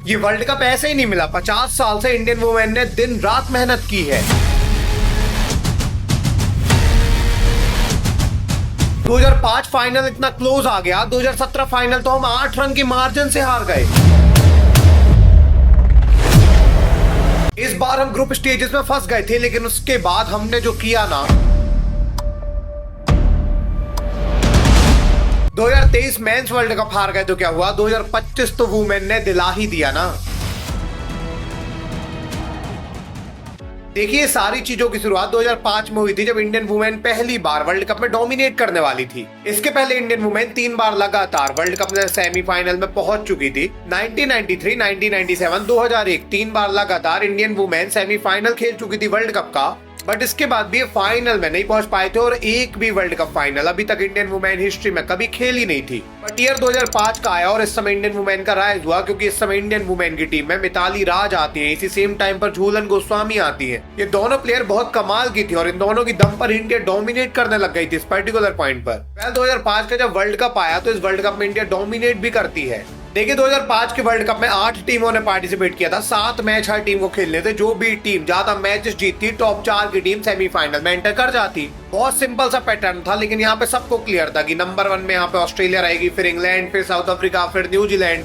ये world cup ऐसे ही नहीं मिला, 50 साल से इंडियन वुमेन ने दिन रात मेहनत की है। 2005 फाइनल इतना क्लोज आ गया, 2017 फाइनल तो हम 8 रन की मार्जिन से हार गए। इस बार हम ग्रुप स्टेजेस में फंस गए थे, लेकिन उसके बाद हमने जो किया ना, 2023 मेंस वर्ल्ड कप हार गए तो क्या हुआ, 2025 तो वुमेन ने दिला ही दिया ना। देखिए, सारी चीजों की शुरुआत 2005 में हुई थी, जब इंडियन वुमेन पहली बार वर्ल्ड कप में डोमिनेट करने वाली थी। इसके पहले इंडियन वुमेन 3 बार लगातार वर्ल्ड कप में सेमीफाइनल में पहुंच चुकी थी। 1993, 1997, 2001 3 बार लगातार इंडियन वुमेन सेमीफाइनल खेल चुकी थी वर्ल्ड कप का, बट इसके बाद भी ये फाइनल में नहीं पहुंच पाए थे और एक भी वर्ल्ड कप फाइनल अभी तक इंडियन वुमेन हिस्ट्री में कभी खेली नहीं थी। बट ईयर 2005 का आया और इस समय इंडियन वुमेन का राइज हुआ, क्योंकि इस समय इंडियन वुमेन की टीम में मिताली राज आती है, इसी सेम टाइम पर झूलन गोस्वामी आती है। ये दोनों प्लेयर बहुत कमाल की थी और इन दोनों की दम पर इंडिया डोमिनेट करने लग गई थी इस पर्टिकुलर पॉइंट पर। 2005 का जब वर्ल्ड कप आया तो इस वर्ल्ड कप में इंडिया डोमिनेट भी करती है। देखिए, 2005 के वर्ल्ड कप में 8 टीमों ने पार्टिसिपेट किया था, 7 मैच हर टीम को खेलने थे। जो भी टीम ज्यादा मैचेस जीतती, टॉप 4 की टीम सेमीफाइनल में एंटर कर जाती। बहुत सिंपल सा पैटर्न था, लेकिन यहाँ पे सबको क्लियर था कि नंबर 1 में यहाँ पे ऑस्ट्रेलिया रहेगी, फिर इंग्लैंड, फिर साउथ अफ्रीका, फिर न्यूजीलैंड।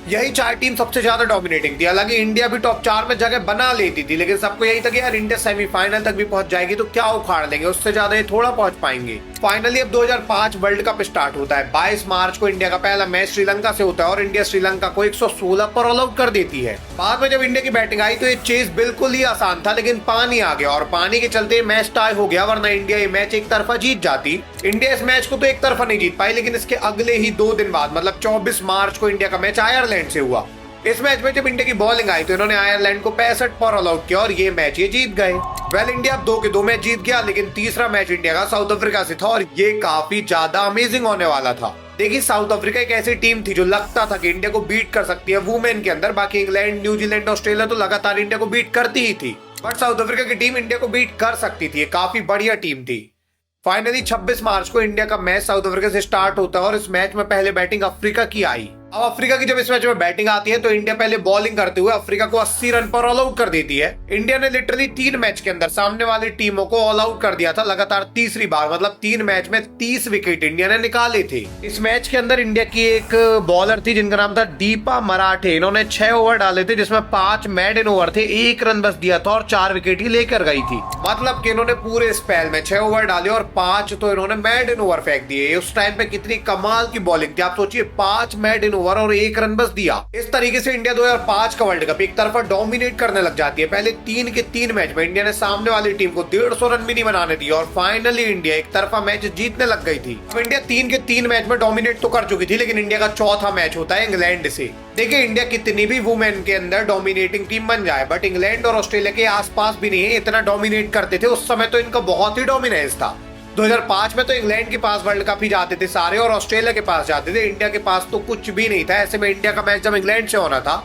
यही 4 टीम सबसे ज्यादा डोमिनेटिंग थी। हालांकि इंडिया भी टॉप 4 में जगह बना लेती थी, लेकिन सबको यही था कि यार इंडिया सेमीफाइनल तक भी पहुंच जाएगी तो क्या उखाड़ लेंगे, उससे ज्यादा ये थोड़ा पहुंच पाएंगे। फाइनली अब 2005 वर्ल्ड कप स्टार्ट होता है। 22 मार्च को इंडिया का पहला मैच श्रीलंका से होता है और इंडिया श्रीलंका को 116 पर ऑल आउट कर देती है। बाद में जब इंडिया की बैटिंग आई तो ये चेस बिल्कुल ही आसान था, लेकिन पानी आ गया और पानी के चलते मैच टाई हो गया, वरना इंडिया ये मैच एक तरफा जीत जाती। इंडिया इस मैच को तो एक तरफा नहीं जीत पाई, लेकिन इसके अगले ही 2 दिन बाद मतलब 24 मार्च को इंडिया का मैच आयरलैंड से हुआ। इस मैच में जब इंडिया की बॉलिंग आई तो इन्होंने आयरलैंड को 65 पर ऑल आउट किया और ये मैच ये जीत गए। वेल, इंडिया अब 2 के 2 मैच जीत गया, लेकिन तीसरा मैच इंडिया का साउथ अफ्रीका से था और ये काफी ज्यादा अमेजिंग होने वाला था। देखिए, साउथ अफ्रीका एक ऐसी टीम थी जो लगता था कि इंडिया को बीट कर सकती है वुमेन के अंदर। बाकी इंग्लैंड, न्यूजीलैंड, ऑस्ट्रेलिया तो लगातार इंडिया को बीट करती ही थी, बट साउथ अफ्रीका की टीम इंडिया को बीट कर सकती थी। काफी बढ़िया टीम थी। फाइनली 26 मार्च को इंडिया का मैच साउथ अफ्रीका से स्टार्ट होता है और इस मैच में पहले बैटिंग अफ्रीका की आई। अब अफ्रीका की जब इस मैच में बैटिंग आती है तो इंडिया पहले बॉलिंग करते हुए अफ्रीका को 80 रन पर ऑल आउट कर देती है। इंडिया ने लिटरली 3 मैच के अंदर सामने वाली टीमों को ऑल आउट कर दिया था लगातार तीसरी बार, मतलब 3 मैच में 30 विकेट इंडिया ने निकाले थे। इस मैच के अंदर इंडिया की एक बॉलर थी जिनका नाम था दीपा मराठे। इन्होंने 6 ओवर डाले थे, जिसमें 5 मेडन ओवर थे, 1 रन बस दिया था और 4 विकेट ही लेकर गई थी। मतलब कि इन्होंने पूरे स्पेल में 6 ओवर डाले और 5 तो इन्होंने मेडन ओवर फेंक दिए। उस टाइम पे कितनी कमाल की बॉलिंग थी, आप सोचिए, 5 मेडन ओवर और 1 रन बस दिया। इस तरीके से इंडिया 2005 का वर्ल्ड कप एक तरफा डोमिनेट करने लग जाती है। पहले 3 के 3 मैच में इंडिया ने सामने वाली टीम को 150 रन भी नहीं बनाने दिए और फाइनली इंडिया एक तरफा मैच जीतने लग गई थी। अब इंडिया 3 के 3 मैच में डोमिनेट तो कर चुकी थी, लेकिन इंडिया का चौथा मैच होता है इंग्लैंड से। देखिए, इंडिया कितनी भी वुमेन के अंदर डोमिनेटिंग टीम बन जाए, बट इंग्लैंड और ऑस्ट्रेलिया के आसपास भी नहीं है, इतना डोमिनेट करते थे उस समय, तो इनका बहुत ही डोमिनेंस था। 2005 में तो इंग्लैंड के पास वर्ल्ड कप ही जाते थे सारे और ऑस्ट्रेलिया के पास जाते थे। इंडिया के पास तो कुछ भी नहीं था। ऐसे में इंडिया का मैच जब इंग्लैंड से होना था,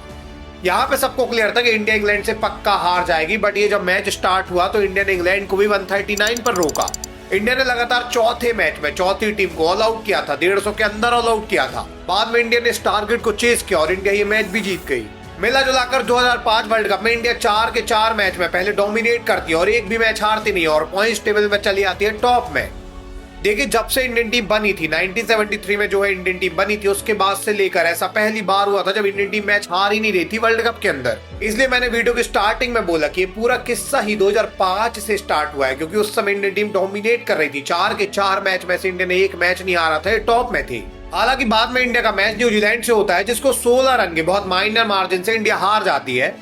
यहाँ पे सबको क्लियर था कि इंडिया इंग्लैंड से पक्का हार जाएगी। बट ये जब मैच स्टार्ट हुआ तो इंडिया ने इंग्लैंड को भी 139 पर रोका। इंडिया ने लगातार चौथे मैच में चौथी टीम को ऑल आउट किया था, 150 के अंदर ऑल आउट किया था। बाद में इंडिया ने इस टारगेट को चेस किया और इंडिया ये मैच भी जीत गई। मिला जुलाकर 2005 वर्ल्ड कप में इंडिया 4 के 4 मैच में पहले डोमिनेट करती है और एक भी मैच हारती नहीं और पॉइंट्स टेबल में चली आती है टॉप में। देखिए, जब से इंडियन टीम बनी थी 1973 में जो है इंडियन टीम बनी थी, उसके बाद से लेकर ऐसा पहली बार हुआ था जब इंडियन टीम मैच हार ही नहीं रही थी वर्ल्ड कप के अंदर। इसलिए मैंने वीडियो की स्टार्टिंग में बोला कि ये पूरा किस्सा ही 2005 से स्टार्ट हुआ है, क्योंकि उस समय इंडियन टीम डोमिनेट कर रही थी। 4 के 4 मैच में से इंडिया ने एक मैच नहीं हारा था, टॉप में थी। हालांकि बाद में इंडिया का मैच न्यूजीलैंड से होता है, जिसको 16 रन के बहुत माइनर मार्जिन से इंडिया हार जाती है।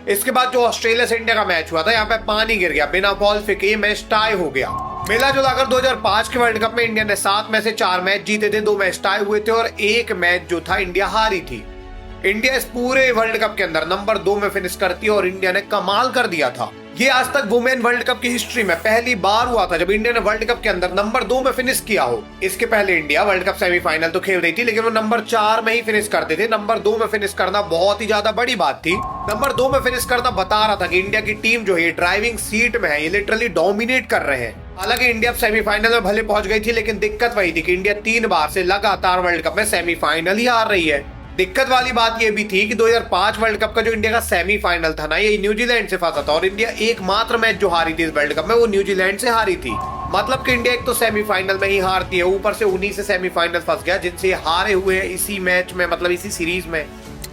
इसके बाद जो ऑस्ट्रेलिया से इंडिया का मैच हुआ था, यहाँ पे पानी गिर गया, बिना बॉल फेंके मैच टाई हो गया। मिला जुलाकर 2005 के वर्ल्ड कप में इंडिया ने 7 में से 4 मैच जीते थे, 2 मैच टाई हुए थे और 1 मैच जो था इंडिया हारी थी। इंडिया इस पूरे वर्ल्ड कप के अंदर नंबर 2 में फिनिश करती है और इंडिया ने कमाल कर दिया था। ये आज तक वुमेन वर्ल्ड कप की हिस्ट्री में पहली बार हुआ था जब इंडिया ने वर्ल्ड कप के अंदर नंबर 2 में फिनिश किया हो। इसके पहले इंडिया वर्ल्ड कप सेमीफाइनल तो खेल रही थी, लेकिन वो नंबर 4 में ही फिनिश करते थे। नंबर 2 में फिनिश करना बहुत ही ज्यादा बड़ी बात थी। नंबर 2 में फिनिश करना बता रहा था कि इंडिया की टीम जो है ड्राइविंग सीट में है, ये लिटरली डोमिनेट कर रहे हैं। हालांकि इंडिया सेमीफाइनल में भले पहुंच गई थी, लेकिन दिक्कत वही थी कि इंडिया 3 बार से लगातार वर्ल्ड कप में सेमीफाइनल ही हार रही है। दिक्कत वाली बात ये भी थी कि 2005 वर्ल्ड कप का जो इंडिया का सेमीफाइनल था ना, ये न्यूजीलैंड से फंसा था और इंडिया एकमात्र मैच जो हारी थी इस वर्ल्ड कप में वो न्यूजीलैंड से हारी थी। मतलब कि इंडिया एक तो सेमीफाइनल में ही हारती है, ऊपर से उन्हीं से सेमीफाइनल फंस गया जिनसे हारे हुए हैं इसी मैच में, मतलब इसी सीरीज में।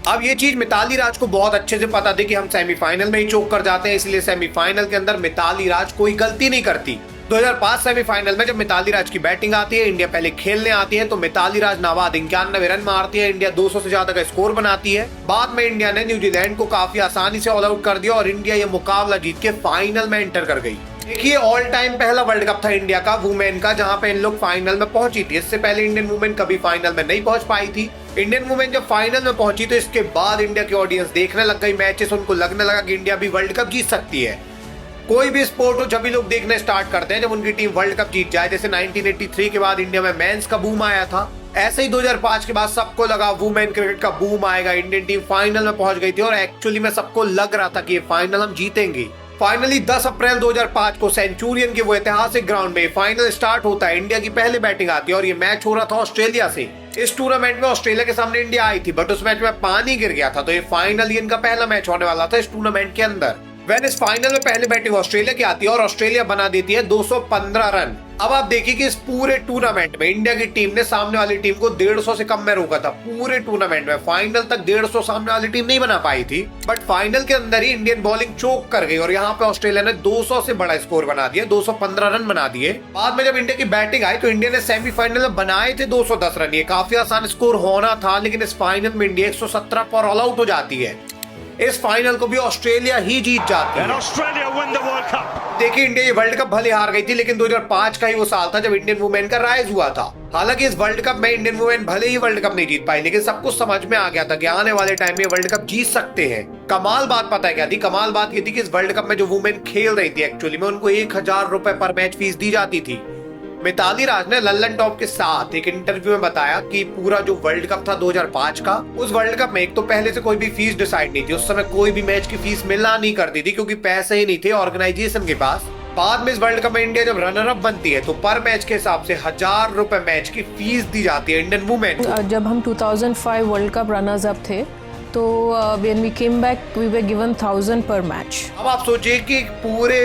अब ये चीज मिताली राज को बहुत अच्छे से पता थी कि हम सेमीफाइनल में ही चोक कर जाते हैं, इसलिए सेमीफाइनल के अंदर मिताली राज कोई गलती नहीं करती। 2005 सेमीफाइनल में जब मिताली राज की बैटिंग आती है, इंडिया पहले खेलने आती है, तो मिताली राज नाबाद 91 रन मारती है, इंडिया 200 से ज्यादा का स्कोर बनाती है। बाद में इंडिया ने न्यूजीलैंड को काफी आसानी से ऑल आउट कर दिया और इंडिया ये मुकाबला जीत के फाइनल में एंटर कर गई। देखिए, ऑल टाइम पहला वर्ल्ड कप था इंडिया का वुमेन का, जहां पे इन लोग फाइनल में पहुंची थी। इससे पहले इंडियन वुमेन कभी फाइनल में नहीं पहुंच पाई थी। इंडियन वुमेन जब फाइनल में पहुंची तो इसके बाद इंडिया की ऑडियंस देखने लग गई मैचेस, उनको लगने लगा कि इंडिया भी वर्ल्ड कप जीत सकती है। कोई भी स्पोर्ट हो, जब भी लोग देखने स्टार्ट करते हैं जब उनकी टीम वर्ल्ड कप जीत जाए। जैसे 1983 के बाद इंडिया में मेंस का बूम आया था, ऐसे ही 2005 के बाद सबको लगा वुमेन क्रिकेट का बूम आएगा। इंडियन टीम फाइनल में पहुंच गई थी और एक्चुअली में सबको लग रहा था कि ये फाइनल हम जीतेंगे। फाइनली 10 अप्रैल 2005 को सेंचुरियन के वो ऐतिहासिक ग्राउंड में फाइनल स्टार्ट होता है। इंडिया की पहली बैटिंग आती है और ये मैच हो रहा था ऑस्ट्रेलिया से। इस टूर्नामेंट में ऑस्ट्रेलिया के सामने इंडिया आई थी, बट उस मैच में पानी गिर गया था, तो ये फाइनली इनका पहला मैच होने वाला था इस टूर्नामेंट के अंदर। इस फाइनल में पहले बैटिंग ऑस्ट्रेलिया की आती है और ऑस्ट्रेलिया बना देती है 215 रन। अब आप देखिए कि इस पूरे टूर्नामेंट में इंडिया की टीम ने सामने वाली टीम को 150 से कम में रोका था। पूरे टूर्नामेंट में फाइनल तक 150 सामने वाली टीम नहीं बना पाई थी, बट फाइनल के अंदर ही इंडियन बॉलिंग चोक कर गई और यहाँ पे ऑस्ट्रेलिया ने 200 से बड़ा स्कोर बना दिया, 215 रन बना दिए। बाद में जब इंडिया की बैटिंग आई तो इंडिया ने सेमीफाइनल में बनाए थे 210 रन। ये काफी आसान स्कोर होना था, लेकिन इस फाइनल में इंडिया 117 पर ऑल आउट हो जाती है। इस फाइनल को भी ऑस्ट्रेलिया ही जीत जाती है। देखिए, इंडिया ये वर्ल्ड कप भले हार गई थी, लेकिन 2005 का ही वो साल था जब इंडियन वुमेन का राइज हुआ था। हालांकि इस वर्ल्ड कप में इंडियन वुमेन भले ही वर्ल्ड कप नहीं जीत पाई, लेकिन सब कुछ समझ में आ गया था कि आने वाले टाइम में वर्ल्ड कप जीत सकते हैं। कमाल बात पता है क्या थी? कमाल बात ये थी कि इस वर्ल्ड कप में जो वुमेन खेल रही थी, एक्चुअली में उनको 1000 रुपए पर मैच फीस दी जाती थी। मिताली राज ने लल्लन टॉप के साथ एक इंटरव्यू में बताया कि पूरा जो वर्ल्ड कप था 2005 का, उस वर्ल्ड कप में एक तो पहले से कोई भी फीस डिसाइड नहीं थी। उस समय कोई भी मैच की फीस मिलना नहीं करती थी, क्योंकि पैसे ही नहीं थे ऑर्गेनाइजेशन के पास। बाद में इस वर्ल्ड कप में इंडिया जब रनर अप बनती है तो पर मैच के हिसाब से 1000 रुपए मैच की फीस दी जाती है इंडियन वुमेन को। जब हम 2005 वर्ल्ड कप रनर्स अप थे तो when we came back we were given 1000 per match। अब आप सोचिए कि पूरे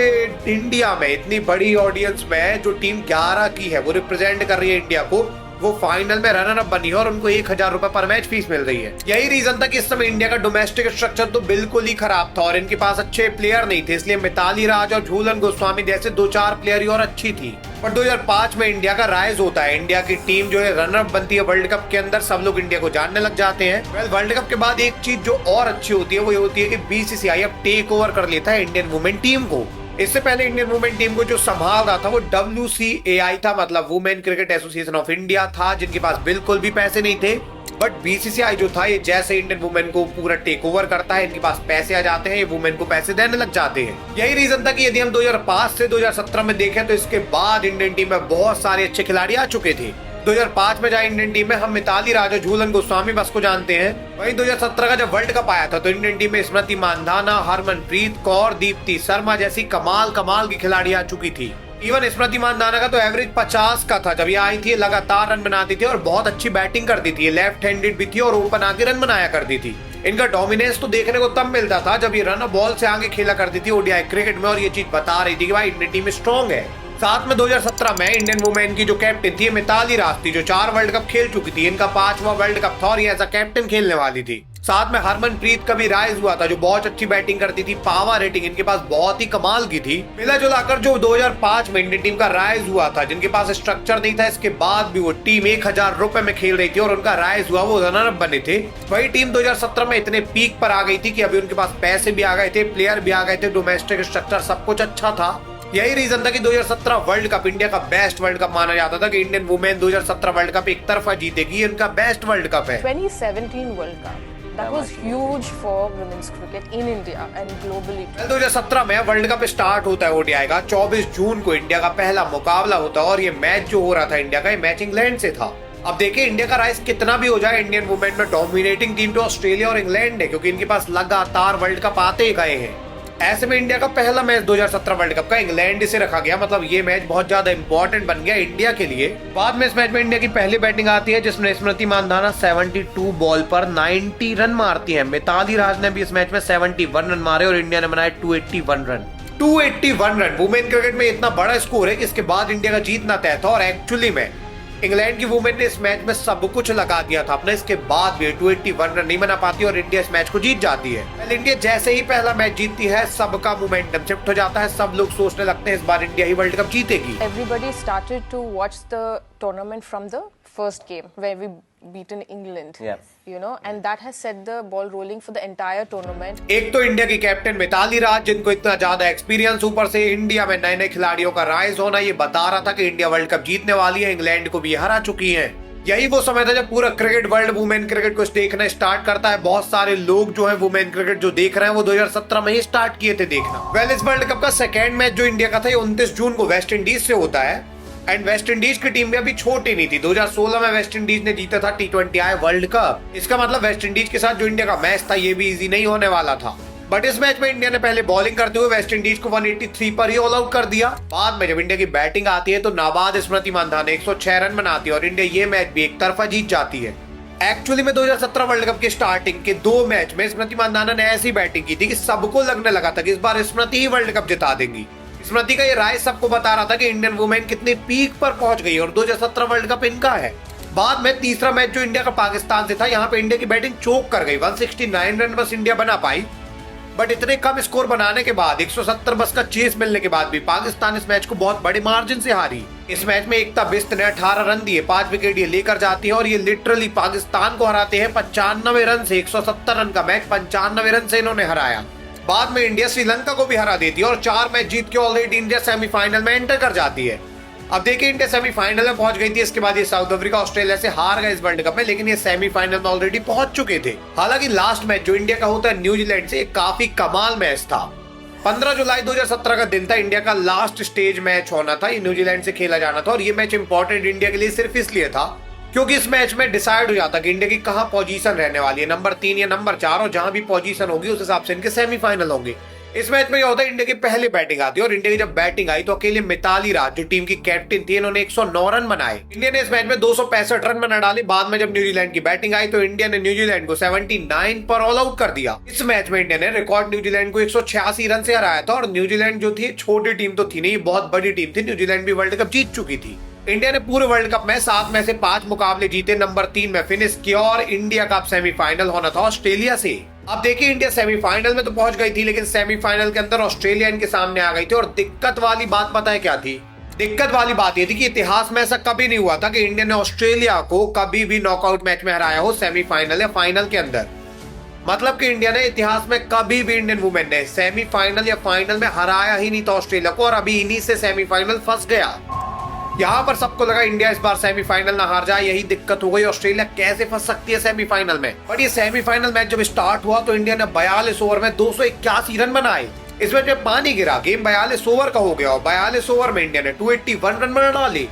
इंडिया में इतनी बड़ी ऑडियंस में जो टीम 11 की है, वो रिप्रेजेंट कर रही है इंडिया को, वो फाइनल में रनर अप बनी है और उनको 1000 रुपए पर मैच फीस मिल रही है। यही रीजन था कि इस समय इंडिया का डोमेस्टिक स्ट्रक्चर तो बिल्कुल ही खराब था और इनके पास अच्छे प्लेयर नहीं थे, इसलिए मिताली राज और झूलन गोस्वामी जैसे 2-4 प्लेयर ही और अच्छी थी। पर 2005 में इंडिया का राइज होता है। इंडिया की टीम जो है रनर अप बनती है वर्ल्ड कप के अंदर, सब लोग इंडिया को जानने लग जाते हैं। वर्ल्ड कप के बाद एक चीज जो और अच्छी होती है वो ये होती है कि बीसीसीआई अब टेक ओवर कर लेता है इंडियन वुमेन टीम को। इससे पहले इंडियन वुमेन टीम को जो संभाल रहा था वो WCAI था, मतलब women cricket association of India था, जिनके पास बिल्कुल भी पैसे नहीं थे। बट बीसीसीआई जो था, ये जैसे इंडियन वुमेन को पूरा टेक ओवर करता है, इनके पास पैसे आ जाते हैं, ये वुमेन को पैसे देने लग जाते हैं। यही रीजन था कि यदि हम 2005 से 2017 में देखें तो इसके बाद इंडियन टीम में बहुत सारे अच्छे खिलाड़ी आ चुके थे। 2005 में जहाँ इंडियन टीम में हम मिताली राज और झूलन गोस्वामी बस को जानते हैं, वहीं 2017 का जब वर्ल्ड कप आया था तो इंडियन टीम में स्मृति मानधाना, हरमनप्रीत कौर, दीप्ति शर्मा जैसी कमाल की खिलाड़ी आ चुकी थी। इवन स्मृति मानधाना का तो एवरेज 50 का था जब ये आई थी। लगातार रन बनाती थी और बहुत अच्छी बैटिंग करती थी, लेफ्ट हैंडेड भी थी और ओपन आके रन बनाया करती थी। इनका डोमिनेंस तो देखने को तब मिलता था जब ये रन बॉल से आगे खेला करती थी ओडीआई क्रिकेट में, और ये चीज बता रही थी कि भाई इंडियन टीम स्ट्रॉन्ग है। साथ में 2017 में इंडियन वुमेन की जो कैप्टन थी मिताली राज थी, जो 4 वर्ल्ड कप खेल चुकी थी। इनका 5वां वर्ल्ड कप था और ये एज अ कैप्टन खेलने वाली थी। साथ में हरमनप्रीत का भी राइज हुआ था, जो बहुत अच्छी बैटिंग करती थी। पावर रेटिंग इनके पास बहुत ही कमाल की थी। मिला जुलाकर जो 2005 में इंडियन टीम का राइज हुआ था, जिनके पास स्ट्रक्चर नहीं था, इसके बाद भी वो टीम 1000 रुपए में खेल रही थी और उनका राइज हुआ, वो रनर अप बने थे। वही टीम 2017 में इतने पीक पर आ गई थी कि अभी उनके पास पैसे भी आ गए थे, प्लेयर भी आ गए थे, डोमेस्टिक स्ट्रक्चर सब कुछ अच्छा था। यही रीजन था कि 2017 वर्ल्ड कप इंडिया का बेस्ट वर्ल्ड कप माना जाता था, कि इंडियन वुमेन 2017 वर्ल्ड कप एक तरफा जीतेगी, इनका बेस्ट वर्ल्ड कप है। 2017 world cup that was huge for women's cricket in India and globally. 2017 में वर्ल्ड कप स्टार्ट होता है ओडीआई का। 24 जून को इंडिया का पहला मुकाबला होता है और ये मैच जो हो रहा था इंडिया का, ये मैच इंग्लैंड से था। अब देखिए, इंडिया का राइज कितना भी हो जाए, इंडियन वुमेन में डोमिनेटिंग टीम तो ऑस्ट्रेलिया और इंग्लैंड है, क्योंकि इनके पास लगातार वर्ल्ड कप आते ही गए हैं। ऐसे में इंडिया का पहला मैच 2017 वर्ल्ड कप का इंग्लैंड से रखा गया, मतलब ये मैच बहुत ज्यादा इंपॉर्टेंट बन गया इंडिया के लिए। बाद में इस मैच में इंडिया की पहली बैटिंग आती है जिसमें स्मृति मानधाना 72 बॉल पर 90 रन मारती है। मिताली राज ने भी इस मैच में 71 रन मारे और इंडिया ने बनाए 281 रन। 281 रन वुमेन क्रिकेट में इतना बड़ा स्कोर है कि इसके बाद इंडिया का जीतना तय था। और एक्चुअली में इंग्लैंड की वुमेन ने इस मैच में सब कुछ लगा दिया था अपने, इसके बाद भी 281 रन नहीं बना पाती और इंडिया इस मैच को जीत जाती है। इंडिया जैसे ही पहला मैच जीतती है सबका मोमेंटम शिफ्ट हो जाता है, सब लोग सोचने लगते हैं इस बार इंडिया ही वर्ल्ड कप जीतेगी। Everybody started to watch the tournament from the first game where we beaten England. Yeah. You know, and that has set the ball rolling for the entire tournament. एक तो India की captain Mitali राज, जिनको इतना ज्यादा experience, ऊपर से India में नए नए खिलाड़ियों का राइज होना, ये बता रहा था कि इंडिया वर्ल्ड कप जीतने वाली है, इंग्लैंड को भी हरा चुकी है। यही वो समय था जब पूरा क्रिकेट वर्ल्ड वुमेन क्रिकेट को देखना स्टार्ट करता है। बहुत सारे लोग जो है वुमेन क्रिकेट जो देख रहे हैं वो 2017 में ही स्टार्ट किए थे देखना। इस वर्ल्ड कप का सेकेंड मैच जो इंडिया का था ये 29 जून को वेस्ट इंडीज से होता है। एंड वेस्ट इंडीज की टीम भी अभी छोटी नहीं थी। 2016 में वेस्ट इंडीज ने जीता था T20I वर्ल्ड कप। इसका मतलब वेस्ट इंडीज के साथ जो इंडिया का मैच था ये भी इजी नहीं होने वाला था। बट इस मैच में इंडिया ने पहले बॉलिंग करते हुए वेस्ट इंडीज को 183 पर ही ऑल आउट कर दिया। बाद में जब इंडिया की बैटिंग आती है तो नाबाद स्मृति मानधाना 106 रन बनाती है और इंडिया ये मैच भी एक तरफा जीत जाती है। एक्चुअली में 2017 वर्ल्ड कप के स्टार्टिंग के 2 मैच में स्मृति मानधाना ने ऐसी बैटिंग की थी कि सबको लगने लगा था कि इस बार स्मृति ही वर्ल्ड कप जिता देंगी। स्मृति का ये राय सबको बता रहा था कि इंडियन वुमेन कितनी पीक पर पहुंच गई और 2017 वर्ल्ड कप इनका है। बाद में तीसरा मैच जो इंडिया का पाकिस्तान से था, यहाँ पे इंडिया की बैटिंग चोक कर गई। 169 रन बस इंडिया बना पाई। बट इतने कम स्कोर बनाने के बाद 170 बस का चेस मिलने के बाद भी पाकिस्तान इस मैच को बहुत बड़े मार्जिन से हारी। इस मैच में एकता बिस्त ने 18 रन दिए, 5 विकेट ये लेकर जाती है और ये लिटरली पाकिस्तान को हराते हैं 95 रन से। 170 रन का मैच 95 रन से इन्होंने हराया। बाद में इंडिया श्रीलंका को भी हरा देती है और 4 मैच जीत के ऑलरेडी इंडिया सेमीफाइनल में एंटर कर जाती है। अब देखिए इंडिया सेमीफाइनल में पहुंच गई थी। इसके बाद ये साउथ अफ्रीका ऑस्ट्रेलिया से हार गए इस वर्ल्ड कप में, लेकिन ये सेमीफाइनल में ऑलरेडी पहुंच चुके थे। हालांकि लास्ट मैच जो इंडिया का होता है न्यूजीलैंड से, काफी कमाल मैच था। 15 जुलाई 2017 का दिन था, इंडिया का लास्ट स्टेज मैच होना था, ये न्यूजीलैंड से खेला जाना था। और ये मैच इंपॉर्टेंट इंडिया के लिए सिर्फ इसलिए था क्योंकि इस मैच में डिसाइड हो जाता कि इंडिया की कहां पोजीशन रहने वाली है, नंबर 3 या नंबर 4, और जहां भी पोजीशन होगी उस हिसाब से इनके सेमीफाइनल होंगे। इस मैच में क्या होता है, इंडिया की पहली बैटिंग आती है और इंडिया की जब बैटिंग आई तो अकेले मिताली राज जो टीम की कैप्टन थी, इन्होंने 109 रन बनाए। इंडिया ने इस मैच में 265 रन बना डाले। बाद में जब न्यूजीलैंड की बैटिंग आई तो इंडिया ने न्यूजीलैंड को 79 पर ऑल आउट कर दिया। इस मैच में इंडिया ने रिकॉर्ड न्यूजीलैंड को 186 रन से हराया था। और न्यूजीलैंड जो थी छोटी टीम तो थी नहीं, बहुत बड़ी टीम थी। न्यूजीलैंड भी वर्ल्ड कप जीत चुकी थी। इंडिया ने पूरे वर्ल्ड कप में 7 में से 5 मुकाबले जीते, नंबर 3 में फिनिश किया और इंडिया का सेमीफाइनल होना था ऑस्ट्रेलिया से। अब देखिए इंडिया सेमीफाइनल में तो पहुंच गई थी, लेकिन सेमीफाइनल के अंदर ऑस्ट्रेलिया इनके सामने आ गई थी। और दिक्कत वाली बात पता है क्या थी? दिक्कत वाली बात ये थी कि इतिहास में ऐसा कभी नहीं हुआ था कि इंडिया ने ऑस्ट्रेलिया को कभी भी नॉकआउट मैच में हराया हो सेमीफाइनल या फाइनल के अंदर। मतलब कि इंडिया ने इतिहास में कभी भी इंडियन वुमेन ने सेमीफाइनल या फाइनल में हराया ही नहीं था ऑस्ट्रेलिया को, और अभी इन्हीं से सेमीफाइनल फंस गया। यहाँ पर सबको लगा इंडिया इस बार सेमीफाइनल ना हार जाए, यही दिक्कत हो गई। ऑस्ट्रेलिया कैसे फंस सकती है सेमीफाइनल में? बट ये सेमीफाइनल मैच जब स्टार्ट हुआ तो इंडिया ने 42 ओवर में 281 रन बनाए। इस मैच में पानी गिरा, गेम 42 ओवर का हो गया और 42 ओवर में इंडिया ने 281 रन बना डाले।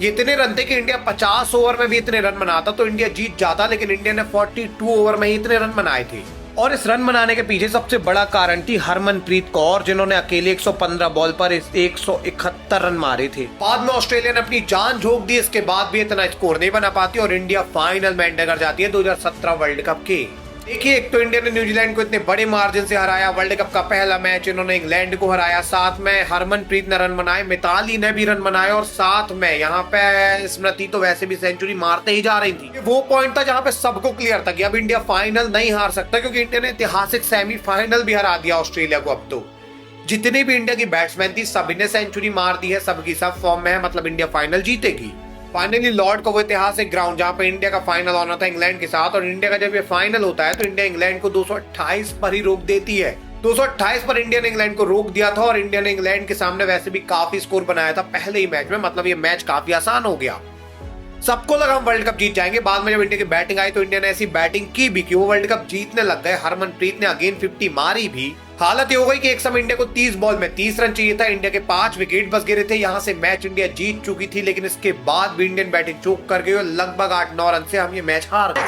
ये इतने रन थे कि इंडिया 50 ओवर में भी इतने रन बनाता तो इंडिया जीत जाता, लेकिन इंडिया ने 42 ओवर में ही इतने रन बनाए थे। और इस रन बनाने के पीछे सबसे बड़ा कारण थी हरमनप्रीत कौर, जिन्होंने अकेले 115 बॉल पर 171 रन मारे थे। बाद में ऑस्ट्रेलिया ने अपनी जान झोंक दी, इसके बाद भी इतना स्कोर नहीं बना पाती और इंडिया फाइनल में एंटर कर जाती है 2017 वर्ल्ड कप के। देखिए एक तो इंडिया ने न्यूजीलैंड को इतने बड़े मार्जिन से हराया, वर्ल्ड कप का पहला मैच इन्होंने इंग्लैंड को हराया, साथ में हरमनप्रीत ने रन बनाए, मिताली ने भी रन बनाए और साथ में यहाँ पे स्मृति तो वैसे भी सेंचुरी मारते ही जा रही थी। वो पॉइंट था जहाँ पे सबको क्लियर था कि अब इंडिया फाइनल नहीं हार सकता, क्योंकि इंडिया ने ऐतिहासिक सेमीफाइनल भी हरा दिया ऑस्ट्रेलिया को। अब तो जितनी भी इंडिया की बैट्समैन थी सभी ने सेंचुरी मार दी है, सबकी सब फॉर्म में है, मतलब इंडिया फाइनल जीतेगी। फाइनली लॉर्ड का वो ऐतिहासिक ग्राउंड जहां पे इंडिया का फाइनल होना था इंग्लैंड के साथ, और इंडिया का जब ये फाइनल होता है तो इंडिया इंग्लैंड को 228 पर ही रोक देती है। 228 पर इंडिया ने इंग्लैंड को रोक दिया था और इंडिया ने इंग्लैंड के सामने वैसे भी काफी स्कोर बनाया था पहले ही मैच में, मतलब ये मैच काफी आसान हो गया। सबको लगा हम वर्ल्ड कप जीत जाएंगे। बाद में जब इंडिया की बैटिंग आई तो इंडिया ने ऐसी बैटिंग की भी कि वो वर्ल्ड कप जीतने लग गए। हरमनप्रीत ने अगेन 50 मारी भी। हालत ये हो गई कि एक समय इंडिया को 30 बॉल में 30 रन चाहिए था, इंडिया के 5 विकेट बस गिरे थे, यहाँ से मैच इंडिया जीत चुकी थी। लेकिन इसके बाद भी इंडियन बैटिंग चोक कर गई और लगभग 8-9 रन से हम ये मैच हार गए।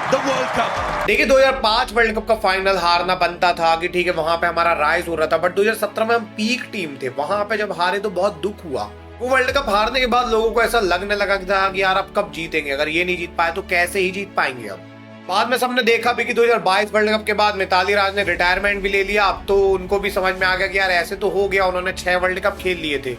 the World Cup. देखिए 2005 वर्ल्ड कप का फाइनल हारना बनता था कि ठीक है वहां पे हमारा राइज हो रहा था, बट 2017 में हम पीक टीम थे, वहां पे जब हारे तो बहुत दुख हुआ। वो वर्ल्ड कप हारने के बाद लोगों को ऐसा लगने लगा कि यार अब कब जीतेंगे, अगर ये नहीं जीत पाए तो कैसे ही जीत पाएंगे। अब बाद में सबने देखा भी कि 2022 वर्ल्ड कप के बाद मिताली राज ने रिटायरमेंट भी ले लिया। अब तो उनको भी समझ में आ गया कि यार ऐसे तो हो गया, उन्होंने 6 वर्ल्ड कप खेल लिए थे,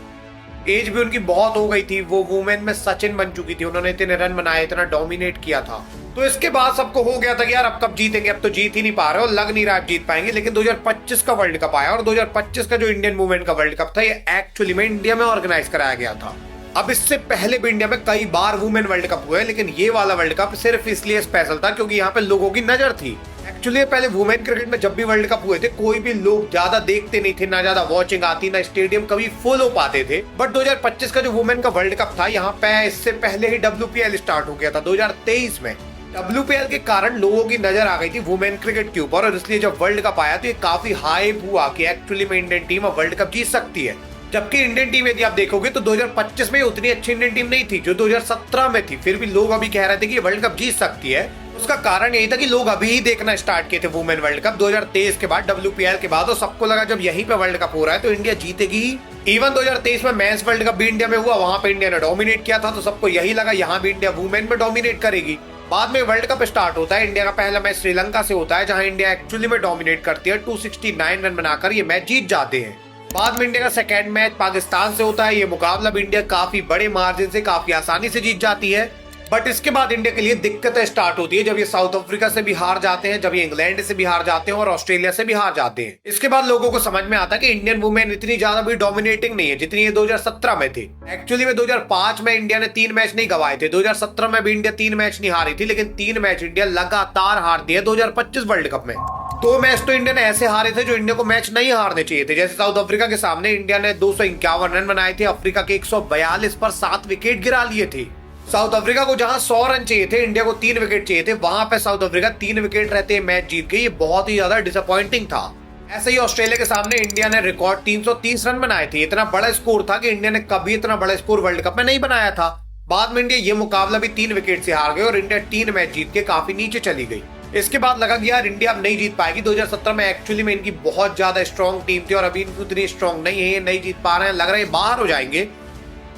एज भी उनकी बहुत हो गई थी, वो वुमेन में सचिन बन चुकी थी, उन्होंने इतने रन बनाए, इतना डोमिनेट किया था। तो इसके बाद सबको हो गया था कि यार अब कब जीतेंगे, अब तो जीत ही नहीं पा रहे और लग नहीं रहा है जीत पाएंगे। लेकिन 2025 का वर्ल्ड कप आया और 2025 का जो इंडियन वुमेन का वर्ल्ड कप था ये एक्चुअली में इंडिया में ऑर्गेनाइज कराया गया था। अब इससे पहले भी इंडिया में कई बार वुमेन वर्ल्ड कप हुए, लेकिन ये वाला वर्ल्ड कप सिर्फ इसलिए स्पेशल था क्योंकि यहाँ पे लोगों की नजर थी। एक्चुअली पहले वुमेन क्रिकेट में जब भी वर्ल्ड कप हुए थे कोई भी लोग ज्यादा देखते नहीं थे, ना ज्यादा वॉचिंग आती, ना स्टेडियम कभी फुल हो पाते थे। बट 2025 का जो वुमेन का वर्ल्ड कप था यहाँ पे इससे पहले ही WPL स्टार्ट हो गया था 2023 में। WPL के कारण लोगों की नजर आ गई थी वुमेन क्रिकेट के ऊपर और इसलिए जब वर्ल्ड कप आया तो ये काफी हाइप हुआ कि एक्चुअली में इंडियन टीम अब वर्ल्ड कप जीत सकती है। जबकि इंडियन टीम यदि आप देखोगे तो 2025 में उतनी अच्छी इंडियन टीम नहीं थी जो 2017 में थी, फिर भी लोग अभी कह रहे थे कि ये वर्ल्ड कप जीत सकती है। उसका कारण यही था कि लोग अभी ही देखना स्टार्ट किए थे वुमेन वर्ल्ड कप 2023 के बाद, WPL के बाद, और सबको लगा जब यहीं पे वर्ल्ड कप हो रहा है तो इंडिया जीतेगी ही। इवन 2023 में मेंस वर्ल्ड कप भी इंडिया में हुआ, वहां पे इंडिया ने डोमिनेट किया था, तो सबको यही लगा यहाँ भी इंडिया वुमेन में डोमिनेट करेगी। बाद में वर्ल्ड कप स्टार्ट होता है, इंडिया का पहला मैच श्रीलंका से होता है जहां इंडिया एक्चुअली में डोमिनेट करती है, 269 रन बनाकर ये मैच जीत जाते हैं। बाद में इंडिया का सेकेंड मैच पाकिस्तान से होता है, ये मुकाबला भी इंडिया काफी बड़े मार्जिन से काफी आसानी से जीत जाती है। बट इसके बाद इंडिया के लिए दिक्कतें स्टार्ट होती है जब ये साउथ अफ्रीका से भी हार जाते हैं, जब ये इंग्लैंड से भी हार जाते हैं और ऑस्ट्रेलिया से भी हार जाते हैं। इसके बाद लोगों को समझ में आता है कि इंडियन वुमेन इतनी ज्यादा भी डोमिनेटिंग नहीं है जितनी ये 2017 में थी। एक्चुअली में 2005 में इंडिया ने 3 मैच नहीं गवाए थे, 2017 में भी इंडिया 3 मैच नहीं हारी थी, लेकिन 3 मैच इंडिया लगातार हारती है 2025 वर्ल्ड कप में। 2 मैच तो इंडिया ने ऐसे हारे थे जो इंडिया को मैच नहीं हारने चाहिए थे, जैसे साउथ अफ्रीका के सामने इंडिया ने 251 रन बनाए थे, अफ्रीका के 142 पर 7 विकेट गिरा लिए थे। साउथ अफ्रीका को जहां 100 रन चाहिए थे, इंडिया को 3 विकेट चाहिए थे, वहां पे साउथ अफ्रीका 3 विकेट रहते मैच जीत गई, ये बहुत ही ज्यादा डिसअपॉइंटिंग था। ऐसे ही ऑस्ट्रेलिया के सामने इंडिया ने रिकॉर्ड 330 रन बनाए थे, इतना बड़ा स्कोर था कि इंडिया ने कभी इतना बड़ा स्कोर वर्ल्ड कप में नहीं बनाया था। बाद में इंडिया ये मुकाबला भी 3 विकेट से हार गई और इंडिया 3 मैच जीत के काफी नीचे चली गई। इसके बाद लगा कि यार इंडिया अब नहीं जीत पाएगी। 2017 में एक्चुअली में इनकी बहुत ज्यादा स्ट्रॉन्ग टीम थी और अभी इनकी उतनी स्ट्रॉन्ग नहीं है, ये नहीं जीत पा रहे हैं, लग रहा है बाहर हो जाएंगे।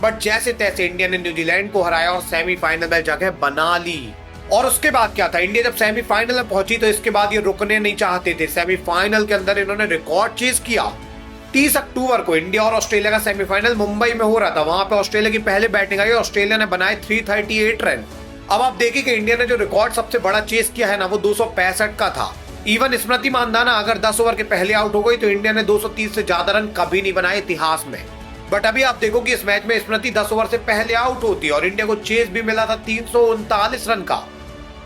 बट जैसे तैसे इंडिया ने न्यूजीलैंड को हराया और सेमीफाइनल में जगह बना ली। और उसके बाद क्या था, इंडिया जब सेमीफाइनल में पहुंची तो इसके बाद ये रुकने नहीं चाहते थे। सेमीफाइनल के अंदर इन्होंने रिकॉर्ड चेज किया। 30 अक्टूबर को इंडिया और ऑस्ट्रेलिया का सेमीफाइनल मुंबई में हो रहा था, वहां पे ऑस्ट्रेलिया की पहले बैटिंग आई, ऑस्ट्रेलिया ने बनाए 338 रन। अब आप देखिए कि इंडिया ने जो रिकॉर्ड सबसे बड़ा चेस किया है ना, वो 265 का था। इवन स्मृति मानधाना अगर 10 ओवर के पहले आउट हो गई तो इंडिया ने 230 से ज्यादा रन कभी नहीं बनाए इतिहास में। बट अभी आप देखो कि इस मैच में स्मृति 10 ओवर से पहले आउट होती है और इंडिया को चेस भी मिला था 339 रन का।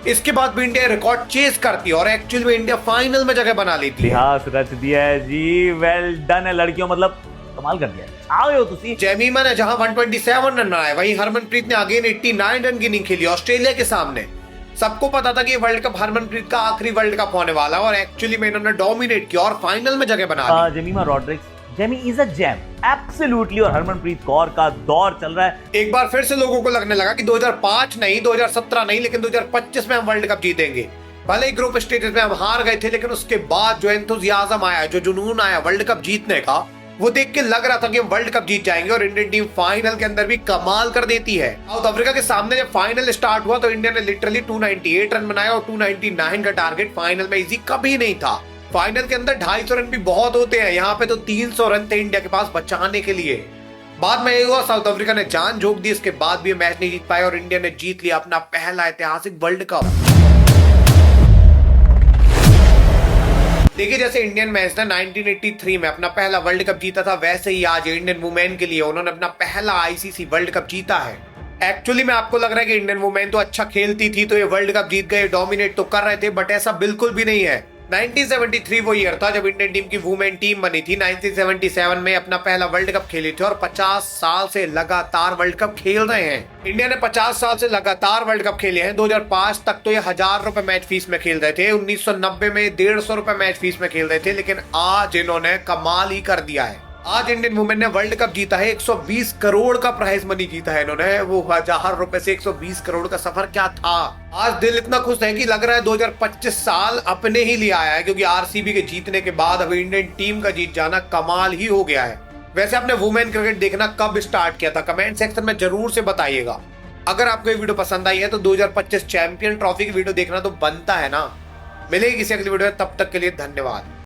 इसके बाद भी इंडिया रिकॉर्ड चेस करती है और एक्चुअली में इंडिया फाइनल में जगह बना लेती है। इतिहास रच दिया है जी, वेल डन है लड़कियों, मतलब कमाल कर दिया। आ गए हो तुसी। जेमिमा ने जहां 127 रन बनाए, वहीं हरमनप्रीत ने अगेन 89 रन की इनिंग खेली ऑस्ट्रेलिया के सामने। सबको पता था कि ये वर्ल्ड कप हरमनप्रीत का आखिरी वर्ल्ड कप होने वाला और एक्चुअली में इन्होंने डोमिनेट किया और फाइनल में जगह बना ली। Jemimah Rodrigues, Jemi is a gem absolutely, और हरमनप्रीत कौर का दौर चल रहा है। एक बार फिर से लोगों को लगने लगा कि 2005 नहीं, 2017 नहीं, लेकिन 2025 में हम वर्ल्ड कप जीतेंगे। भले ही ग्रुप स्टेज में हम हार गए थे, लेकिन उसके बाद जो एंथुसियाज्म आया, जो जुनून आया वर्ल्ड कप जीतने का, वो देख के लग रहा था कि हम वर्ल्ड कप जीत जाएंगे और इंडियन टीम फाइनल के अंदर भी कमाल कर देती है। साउथ अफ्रीका के सामने जब फाइनल स्टार्ट हुआ तो इंडिया ने लिटरली 298 रन बनाया और 299 का टारगेट फाइनल में इजी कभी नहीं था। फाइनल के अंदर 250 रन भी बहुत होते हैं, यहाँ पे तो 300 रन थे इंडिया के पास बचाने के लिए। बाद में ये हुआ, साउथ अफ्रीका ने जान झोंक दी, इसके बाद भी मैच नहीं जीत पाए और इंडिया ने जीत लिया अपना पहला ऐतिहासिक वर्ल्ड कप। देखिए जैसे इंडियन मैच ने 1983 में अपना पहला वर्ल्ड कप जीता था, वैसे ही आज इंडियन वुमेन के लिए उन्होंने अपना पहला आईसीसी वर्ल्ड कप जीता है। एक्चुअली में आपको लग रहा है कि इंडियन वुमेन तो अच्छा खेलती थी तो ये वर्ल्ड कप जीत गए, डोमिनेट तो कर रहे थे, बट ऐसा बिल्कुल भी नहीं है। 1973 वो ईयर था जब इंडियन टीम की वुमेन टीम बनी थी। 1977 में अपना पहला वर्ल्ड कप खेली थी और 50 साल से लगातार वर्ल्ड कप खेल रहे हैं। इंडिया ने 50 साल से लगातार वर्ल्ड कप खेले हैं। 2005 तक तो ये 1000 रुपए मैच फीस में खेल रहे थे, 1990 में 150 रुपए मैच फीस में खेल रहे थे, लेकिन आज इन्होंने कमाल ही कर दिया है। आज इंडियन वुमेन ने वर्ल्ड कप जीता है, 120 करोड़ का प्राइज मनी जीता है इन्होंने। वो 1000 रुपए से 120 करोड़ का सफर क्या था। आज दिल इतना खुश है कि लग रहा है 2025 साल अपने ही लिए आया है, क्योंकि आरसीबी के जीतने के बाद अब इंडियन टीम का जीत जाना कमाल ही हो गया है। वैसे आपने वुमेन क्रिकेट देखना कब स्टार्ट किया था, कमेंट सेक्शन में जरूर से बताइएगा। अगर आपको ये वीडियो पसंद आई है तो 2025 चैंपियन ट्रॉफी की वीडियो देखना तो बनता है ना। मिलेगी किसी अगली वीडियो में, तब तक के लिए धन्यवाद।